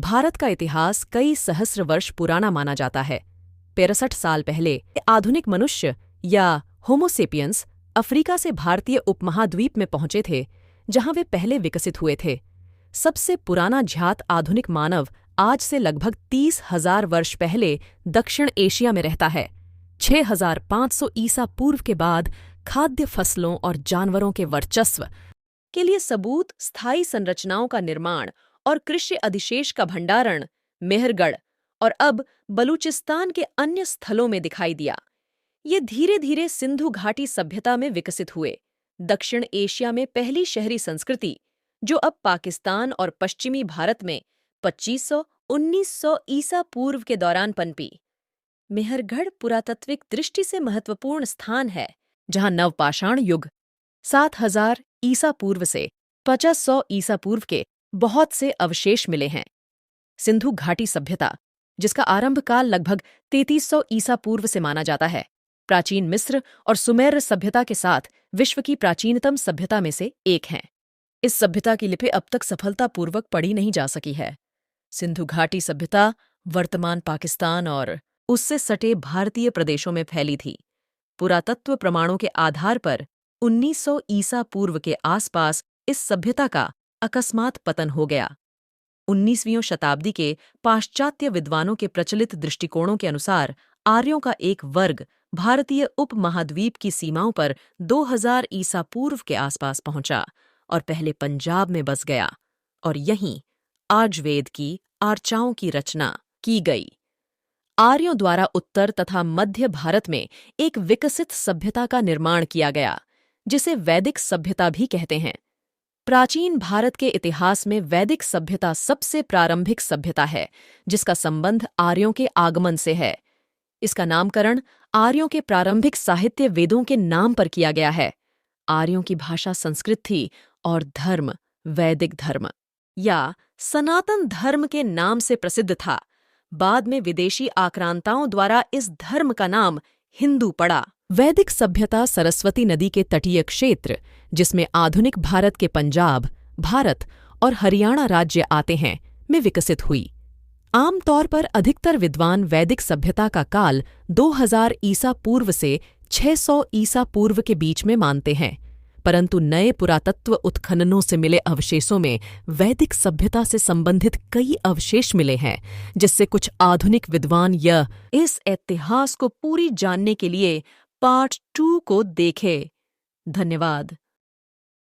भारत का इतिहास कई सहस्र वर्ष पुराना माना जाता है। 63 साल पहले आधुनिक मनुष्य या होमोसेपियंस अफ्रीका से भारतीय उपमहाद्वीप में पहुंचे थे, जहां वे पहले विकसित हुए थे। सबसे पुराना ज्ञात आधुनिक मानव आज से लगभग 30,000 वर्ष पहले दक्षिण एशिया में रहता है। 6500 ईसा पूर्व के बाद खाद्य फसलों और जानवरों के वर्चस्व के लिए सबूत, स्थायी संरचनाओं का निर्माण और कृषि अधिशेष का भंडारण मेहरगढ़ और अब बलूचिस्तान के अन्य स्थलों में दिखाई दिया। ये धीरे धीरे सिंधु घाटी सभ्यता में विकसित हुए। दक्षिण एशिया में पहली शहरी संस्कृति, जो अब पाकिस्तान और पश्चिमी भारत में 2500-1900 ईसा पूर्व के दौरान पनपी। मेहरगढ़ पुरातात्विक दृष्टि से महत्वपूर्ण स्थान है, जहां नवपाषाण युग 7000 ईसा पूर्व से 2500 ईसा पूर्व के बहुत से अवशेष मिले हैं। सिंधु घाटी सभ्यता, जिसका आरंभ काल लगभग 3300 ईसा पूर्व से माना जाता है, प्राचीन मिस्र और सुमेर सभ्यता के साथ विश्व की प्राचीनतम सभ्यता में से एक है। इस सभ्यता की लिपि अब तक सफलतापूर्वक पढ़ी नहीं जा सकी है। सिंधु घाटी सभ्यता वर्तमान पाकिस्तान और उससे सटे भारतीय प्रदेशों में फैली थी। पुरातत्व प्रमाणों के आधार पर 1900 ईसा पूर्व के आसपास इस सभ्यता का अकस्मात पतन हो गया। 19वीं शताब्दी के पाश्चात्य विद्वानों के प्रचलित दृष्टिकोणों के अनुसार आर्यों का एक वर्ग भारतीय उपमहाद्वीप की सीमाओं पर 2000 ईसा पूर्व के आसपास पहुंचा और पहले पंजाब में बस गया, और यहीं आर्यवेद की आर्चाओं की रचना की गई। आर्यों द्वारा उत्तर तथा मध्य भारत में एक विकसित सभ्यता का निर्माण किया गया, जिसे वैदिक सभ्यता भी कहते हैं। प्राचीन भारत के इतिहास में वैदिक सभ्यता सबसे प्रारंभिक सभ्यता है, जिसका संबंध आर्यों के आगमन से है। इसका नामकरण आर्यों के प्रारंभिक साहित्य वेदों के नाम पर किया गया है। आर्यों की भाषा संस्कृत थी और धर्म वैदिक धर्म या सनातन धर्म के नाम से प्रसिद्ध था। बाद में विदेशी आक्रांताओं द्वारा इस धर्म का नाम हिंदू पड़ा। वैदिक सभ्यता सरस्वती नदी के तटीय क्षेत्र, जिसमें आधुनिक भारत के पंजाब, भारत और हरियाणा राज्य आते हैं, में विकसित हुई। आमतौर पर अधिकतर विद्वान वैदिक सभ्यता का काल 2000 ईसा पूर्व से 600 ईसा पूर्व के बीच में मानते हैं, परंतु नए पुरातत्व उत्खननों से मिले अवशेषों में वैदिक सभ्यता से संबंधित कई अवशेष मिले हैं, जिससे कुछ आधुनिक विद्वान इस इतिहास को पूरी जानने के लिए पार्ट 2 को देखें। धन्यवाद।